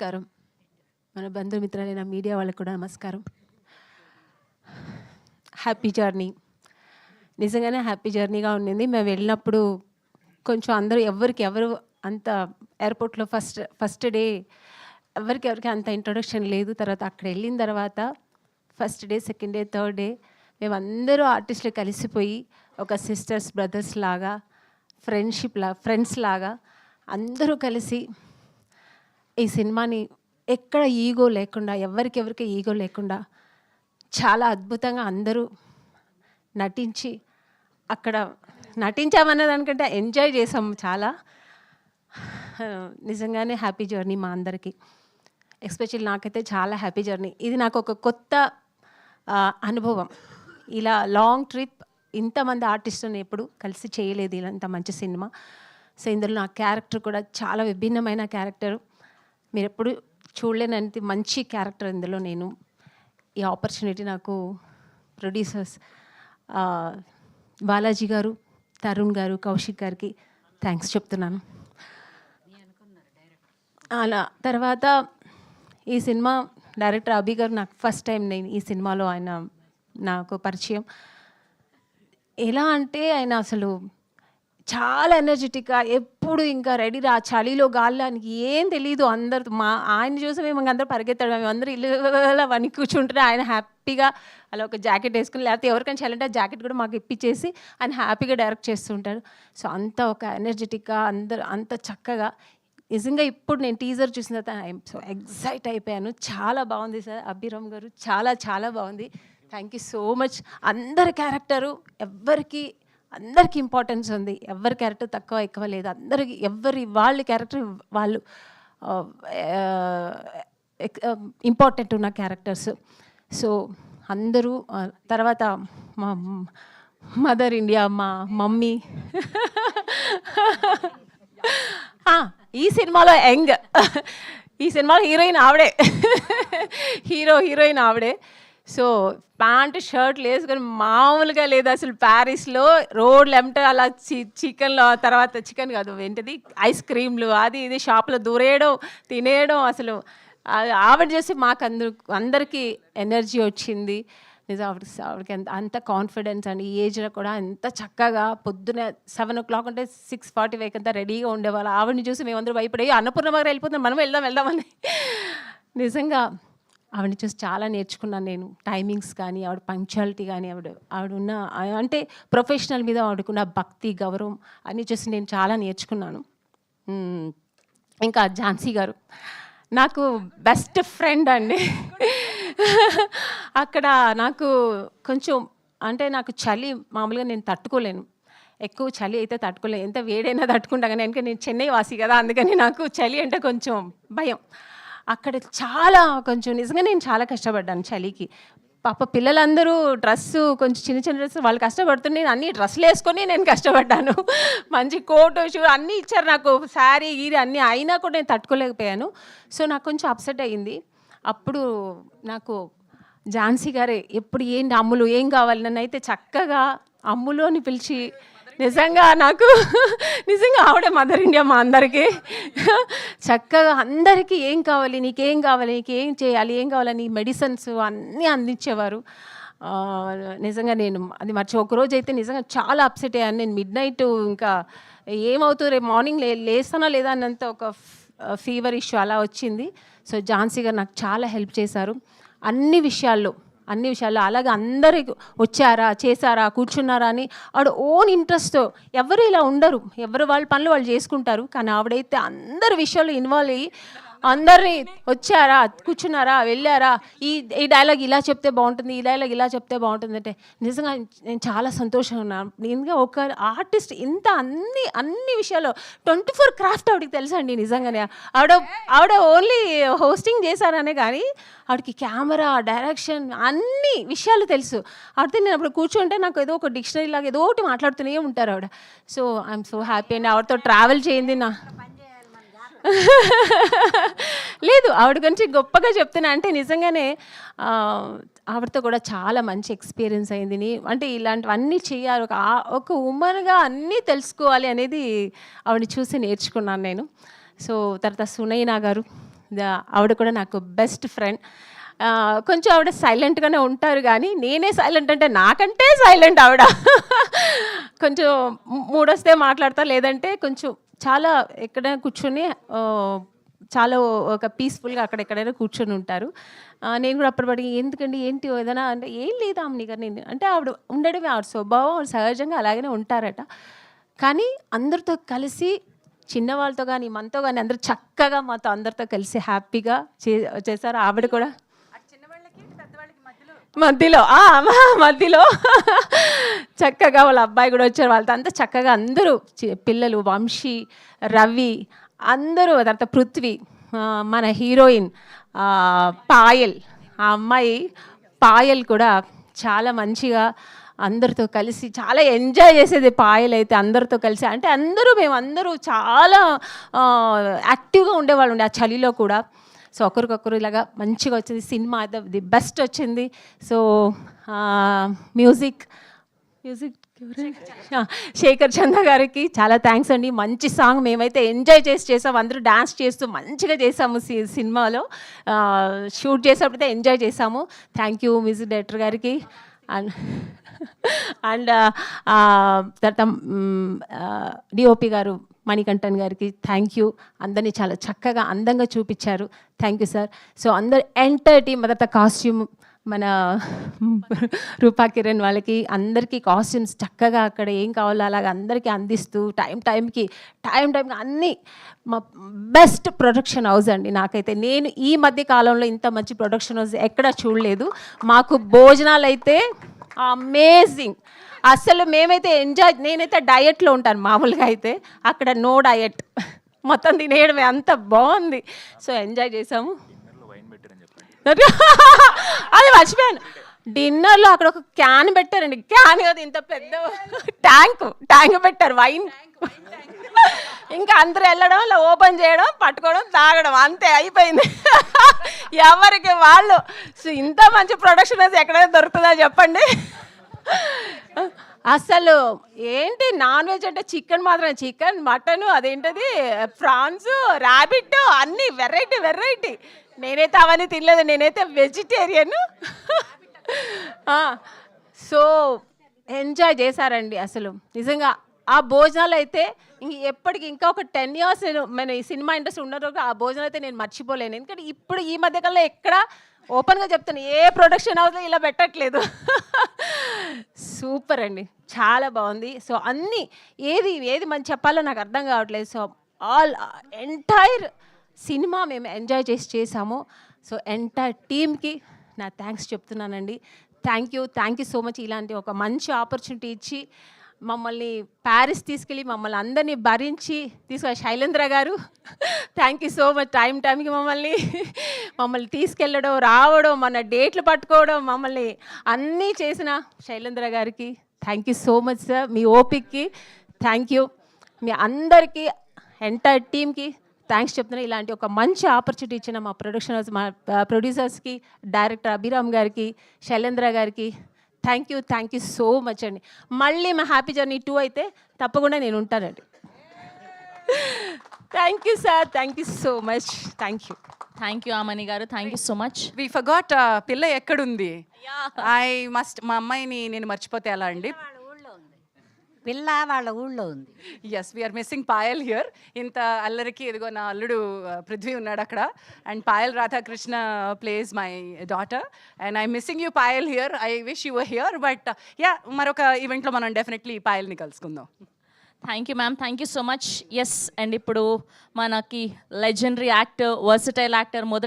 నమస్కారం. మన బంధుమిత్రులైన మీడియా వాళ్ళకు కూడా నమస్కారం. Happy journey. నిజంగానే హ్యాపీ జర్నీగా ఉండింది. మేము వెళ్ళినప్పుడు కొంచెం అందరూ ఎవరు అంత ఎయిర్పోర్ట్‌లో ఫస్ట్ డే ఎవరికి అంత ఇంట్రొడక్షన్ లేదు. తర్వాత అక్కడ వెళ్ళిన తర్వాత first day, second day, third day మేమందరూ ఆర్టిస్టులు కలిసిపోయి ఒక సిస్టర్స్, బ్రదర్స్ లాగా ఫ్రెండ్స్ లాగా అందరూ కలిసి ఈ సినిమాని ఎక్కడ ఈగో లేకుండా, ఎవరికి ఈగో లేకుండా చాలా అద్భుతంగా అందరూ నటించి, అక్కడ నటించామన్న దానికంటే ఎంజాయ్ చేసాము చాలా. నిజంగానే హ్యాపీ జర్నీ మా అందరికీ. ఎస్పెషల్లీ నాకైతే చాలా హ్యాపీ జర్నీ. ఇది నాకు ఒక కొత్త అనుభవం. ఇలా లాంగ్ ట్రిప్ ఇంతమంది ఆర్టిస్టులను ఎప్పుడు కలిసి చేయలేదు ఇంత మంచి సినిమా. సో ఇందులో నా క్యారెక్టర్ కూడా చాలా విభిన్నమైన క్యారెక్టరు. మీరు ఎప్పుడు చూడలేనంత మంచి క్యారెక్టర్ ఇందులో నేను. ఈ ఆపర్చునిటీ నాకు ప్రొడ్యూసర్స్ బాలాజీ గారు, తరుణ్ గారు, కౌశిక్ గారికి థ్యాంక్స్ చెప్తున్నాను. అలా తర్వాత ఈ సినిమా డైరెక్టర్ అభి గారు నాకు ఫస్ట్ టైం నేను ఈ సినిమాలో ఆయన నాకు పరిచయం. ఎలా అంటే ఆయన అసలు చాలా ఎనర్జెటిక్గా ఎప్పుడు ఇంకా రెడీ చలిలో గాల్లో ఆయనకి ఏం తెలీదు. అందరు ఆయన చూసి మేము అందరూ పరిగెత్తాడు. మేము అందరూ ఇల్లు వణి కూర్చుంటే ఆయన హ్యాపీగా అలా ఒక జాకెట్ వేసుకుని, లేకపోతే ఎవరికైనా చేయాలంటే ఆ జాకెట్ కూడా మాకు ఇప్పించేసి ఆయన హ్యాపీగా డైరెక్ట్ చేస్తుంటాడు. సో అంత ఒక ఎనర్జెటిక్గా అందరూ అంత చక్కగా. నిజంగా ఇప్పుడు నేను టీజర్ చూసిన తర్వాత ఐఎమ్ సో ఎక్సైట్ అయిపోయాను. చాలా బాగుంది సార్ అభిరామ్ గారు, చాలా చాలా బాగుంది. Thank you so much. అందరి క్యారెక్టరు అందరికీ ఇంపార్టెన్స్ ఉంది. ఎవరి క్యారెక్టర్ తక్కువ ఎక్కువ లేదు. అందరికి వాళ్ళ క్యారెక్టర్ వాళ్ళు ఇంపార్టెంట్ ఉన్న క్యారెక్టర్స్. సో అందరూ తర్వాత మా మదర్ ఇండియా, మా మమ్మీ ఈ సినిమాలో ఈ సినిమాలో హీరోయిన్ ఆవిడే, హీరోయిన్ ఆవిడే. సో ప్యాంటు షర్ట్లు వేసుకొని మామూలుగా లేదు అసలు. ప్యారిస్లో రోడ్లు ఎంట అలా చికెన్లో, తర్వాత చికెన్ కాదు ఏంటిది ఐస్ క్రీమ్లు అది ఇది షాప్లో దూరేయడం, తినేయడం. అసలు ఆవిడ చేసి మాకు అందరికీ ఎనర్జీ వచ్చింది. నిజం ఆవిడకి అంత కాన్ఫిడెన్స్ అండి. ఈ ఏజ్లో కూడా ఎంత చక్కగా పొద్దున 7 o'clock అంటే 6:45 అంతా రెడీగా ఉండేవాళ్ళు. ఆవిడని చూసి మేమందరూ భయపడి అన్నపూర్ణ దగ్గర వెళ్ళిపోతున్నాం, మనం వెళ్దామని. నిజంగా ఆవిడని చూసి చాలా నేర్చుకున్నాను నేను. టైమింగ్స్ కానీ, ఆవిడ పంక్చువాలిటీ కానీ, ఆవిడున్న అంటే ప్రొఫెషనల్ మీద ఆవిడకున్న భక్తి, గౌరవం అన్నీ చూసి నేను చాలా నేర్చుకున్నాను. ఇంకా ఝాన్సీ గారు నాకు బెస్ట్ ఫ్రెండ్ అండి. అక్కడ నాకు కొంచెం అంటే నాకు చలి మామూలుగా నేను తట్టుకోలేను. ఎక్కువ చలి అయితే తట్టుకోలేను. ఎంత వేడైనా తట్టుకుంటా కానీ, ఎందుకంటే నేను చెన్నై వాసి కదా, అందుకని నాకు చలి అంటే కొంచెం భయం. అక్కడ చాలా కొంచెం నిజంగా నేను చాలా కష్టపడ్డాను చలికి. పాప పిల్లలందరూ డ్రెస్సు కొంచెం చిన్న డ్రెస్సు వాళ్ళు కష్టపడుతుంటే నేను అన్ని డ్రెస్సులు వేసుకొని నేను కష్టపడ్డాను. మంచి కోటు, షూ అన్నీ ఇచ్చారు నాకు, శారీ గీరి అన్నీ. అయినా కూడా నేను తట్టుకోలేకపోయాను. సో నాకు కొంచెం అప్సెట్ అయ్యింది. అప్పుడు నాకు ఝాన్సీ గారే ఎప్పుడు ఏంటి అమ్ములు ఏం కావాలి, నన్ను అయితే చక్కగా అమ్ములు అని పిలిచి, నిజంగా ఆవిడే మదర్ ఇండియా మా అందరికీ. చక్కగా అందరికీ ఏం కావాలి, నీకేం కావాలి, నీకేం చేయాలి, ఏం కావాలని మెడిసిన్స్ అన్నీ అందించేవారు. నిజంగా నేను అది ఒకరోజు అయితే నిజంగా చాలా అప్సెట్ అయ్యాను. నేను మిడ్నైట్ ఇంకా ఏమవుతుంది రేపు మార్నింగ్ లేస్తానా లేదా అన్నంత ఒక ఫీవర్ ఇష్యూ అలా వచ్చింది. సో ఝాన్సీ గారు నాకు చాలా హెల్ప్ చేశారు అన్ని విషయాల్లో. అలాగే అందరికి వచ్చారా, చేశారా, కూర్చున్నారా అని ఆవిడ ఓన్ ఇంట్రెస్ట్తో. ఎవరు ఇలా ఉండరు, ఎవరు వాళ్ళ పనులు వాళ్ళు చేసుకుంటారు. కానీ ఆవిడైతే అందరి విషయాల్లో ఇన్వాల్వ్ అయ్యి అందరినీ వచ్చారా, కూర్చున్నారా, వెళ్ళారా, ఈ డైలాగ్ ఇలా చెప్తే బాగుంటుంది, ఈ డైలాగ్ ఇలా చెప్తే బాగుంటుంది అంటే నిజంగా నేను చాలా సంతోషంగా ఉన్నాను. నిజంగా ఒక ఆర్టిస్ట్ ఇంత అన్ని విషయాల్లో 24 క్రాఫ్ట్ ఆవిడకి తెలుసండి. నిజంగానే ఆవిడ ఓన్లీ హోస్టింగ్ చేశారనే కానీ ఆవిడకి కెమెరా, డైరెక్షన్ అన్ని విషయాలు తెలుసు. ఆవిడతో నేను అప్పుడు కూర్చుంటే నాకు ఏదో ఒక డిక్షనరీ లాగా ఏదో ఒకటి మాట్లాడుతూనే ఉంటారు ఆవిడ. సో ఐఎమ్ సో హ్యాపీ అండి. ఆవిడతో ట్రావెల్ చేయింది లేదు, ఆవిడ గురించి గొప్పగా చెప్తున్నా. అంటే నిజంగానే ఆవిడతో కూడా చాలా మంచి ఎక్స్పీరియన్స్ అయింది. అంటే ఇలాంటివన్నీ చేయాలి, ఒక ఉమెన్గా అన్నీ తెలుసుకోవాలి అనేది ఆవిడని చూసి నేర్చుకున్నాను నేను. సో తర్వాత సునైనా గారు ఆవిడ కూడా నాకు బెస్ట్ ఫ్రెండ్. కొంచెం ఆవిడ సైలెంట్గానే ఉంటారు, కానీ నేనే సైలెంట్ అంటే నాకంటే సైలెంట్ ఆవిడ. కొంచెం మూడొస్తే మాట్లాడతా, లేదంటే కొంచెం చాలా ఎక్కడైనా కూర్చొని చాలా ఒక పీస్ఫుల్గా అక్కడెక్కడైనా కూర్చొని ఉంటారు. నేను కూడా అప్పటిపడి ఎందుకండి ఏంటి ఏదైనా అంటే ఏం లేదా అమ్మని గారు నేను అంటే ఆవిడ ఉండడమే ఆవిడ స్వభావం, ఆవిడ సహజంగా అలాగనే ఉంటారట. కానీ అందరితో కలిసి చిన్నవాళ్ళతో కానీ మనతో కానీ అందరూ చక్కగా మాతో అందరితో కలిసి హ్యాపీగా చేశారు. ఆవిడ కూడా మధ్యలో చక్కగా వాళ్ళ అబ్బాయి కూడా వచ్చారు. వాళ్ళతో అంతా చక్కగా అందరూ పిల్లలు వంశీ, రవి అందరూ, తర్వాత పృథ్వీ, మన హీరోయిన్ పాయల్, ఆ అమ్మాయి పాయల్ కూడా చాలా మంచిగా అందరితో కలిసి చాలా ఎంజాయ్ చేసేది పాయల్ అయితే అందరితో కలిసి. అంటే మేమందరూ చాలా యాక్టివ్గా ఉండేవాళ్ళు ఉండే ఆ చలిలో కూడా. సో ఒకరికొకరు ఇలాగా మంచిగా వచ్చింది సినిమా, ది బెస్ట్ వచ్చింది. సో మ్యూజిక్ శేఖర్ చంద్ర గారికి చాలా థ్యాంక్స్ అండి. మంచి సాంగ్ మేమైతే ఎంజాయ్ చేసాం, అందరూ డాన్స్ చేస్తూ మంచిగా చేసాము. సినిమాలో షూట్ చేసేప్పుడైతే ఎంజాయ్ చేసాము. థ్యాంక్ యూ మ్యూజిక్ డైరెక్టర్ గారికి అండ్ తర్వాత డిఓపి గారు మణికంఠన్ గారికి థ్యాంక్ యూ. అందరినీ చాలా చక్కగా అందంగా చూపించారు. Thank you sir. సో అందరు ఎంటైర్ టీమ్, తర్వాత కాస్ట్యూమ్ మన రూపా కిరణ్ వాళ్ళకి అందరికీ కాస్ట్యూమ్స్ చక్కగా అక్కడ ఏం కావాలో అలాగ అందరికీ అందిస్తూ టైంకి అన్నీ మా బెస్ట్ ప్రొడక్షన్ హౌస్ అండి. నాకైతే నేను ఈ మధ్య కాలంలో ఇంత మంచి ప్రొడక్షన్ హౌస్ ఎక్కడా చూడలేదు. మాకు భోజనాలు అయితే అమేజింగ్. అసలు మేమైతే నేనైతే డయట్లో ఉంటాను మామూలుగా, అయితే అక్కడ నో డయట్, మొత్తం తినేయడమే, అంత బాగుంది. సో ఎంజాయ్ చేసాము. అది మర్చిపోయాను, డిన్నర్లో అక్కడ ఒక క్యాన్ పెట్టారండి. క్యాన్ కదా, ఇంత పెద్ద ట్యాంక్ పెట్టారు, వైన్. ఇంకా అందరూ వెళ్ళడం, ఇలా ఓపెన్ చేయడం, పట్టుకోవడం, తాగడం, అంతే అయిపోయింది. ఎవరికి వాళ్ళు. సో ఇంత మంచి ప్రొడక్షన్ అయితే ఎక్కడైనా దొరుకుతుందా చెప్పండి. అసలు ఏంటి నాన్ వెజ్ అంటే చికెన్ మాత్రమే, చికెన్, మటను, అదేంటది ప్రాన్స్, ర్యాబిట్, అన్నీ వెరైటీ. నేనైతే అవన్నీ తినలేదు, నేనైతే వెజిటేరియన్. సో ఎంజాయ్ చేశారండి అసలు నిజంగా. ఆ భోజనాలు అయితే ఎప్పటికి ఇంకా ఒక 10 years మన ఈ సినిమా ఇండస్ట్రీ ఉన్న ఆ భోజనాలు అయితే నేను మర్చిపోలేను. ఎందుకంటే ఇప్పుడు ఈ మధ్యకాలంలో ఎక్కడ ఓపెన్గా చెప్తాను, ఏ ప్రొడక్షన్ హౌస్లో ఇలా పెట్టట్లేదు. సూపర్ అండి, చాలా బాగుంది. సో అన్నీ ఏది మంచి చెప్పాలో నాకు అర్థం కావట్లేదు. సో ఎంటైర్ సినిమా మేము ఎంజాయ్ చేసాము. సో ఎంటైర్ టీమ్కి నా థ్యాంక్స్ చెప్తున్నానండి. Thank you so much. ఇలాంటి ఒక మంచి ఆపర్చునిటీ ఇచ్చి మమ్మల్ని ప్యారిస్ తీసుకెళ్ళి మమ్మల్ని అందరినీ భరించి శైలేంద్ర గారు థ్యాంక్ యూ సో మచ్. టైంకి మమ్మల్ని తీసుకెళ్ళడం, రావడం, మన డేట్లు పట్టుకోవడం, మమ్మల్ని అన్నీ చేసిన శైలేంద్ర గారికి thank you so much sir. మీ ఓపిక్కి థ్యాంక్ యూ. మీ అందరికీ ఎంటైర్ టీమ్కి థ్యాంక్స్ చెప్తున్నా. ఇలాంటి ఒక మంచి ఆపర్చునిటీ ఇచ్చిన మా ప్రొడక్షన్ హౌస్, మా ప్రొడ్యూసర్స్కి, డైరెక్టర్ అభిరామ్ గారికి, శైలేంద్ర గారికి థ్యాంక్ యూ సో మచ్ అండి. మళ్ళీ మా హ్యాపీ జర్నీ 2 అయితే తప్పకుండా నేను ఉంటానండి. Thank you sir, thank you so much. Thank you Amani గారు, thank you so much. We forgot పిల్ల ఎక్కడుంది. మా అమ్మాయిని నేను మర్చిపోతే ఎలా అండి. పిల్ల వాళ్ళ ఊళ్ళో ఉంది. Yes, we're missing Payal here. ఇంత అల్లరికి ఇదిగో నా అల్లుడు పృథ్వీ ఉన్నాడు అక్కడ. And Payal Radhakrishna plays my daughter. And I missing you Payal here. I wish you here. But yeah, మరొక ఈవెంట్లో మనం డెఫినెట్లీ పాయల్ని కలుసుకుందాం. Thank you ma'am, thank you so much. Yes, and ఇప్పుడు మనకి లెజెండరీ యాక్టర్, వర్సటైల్ యాక్టర్,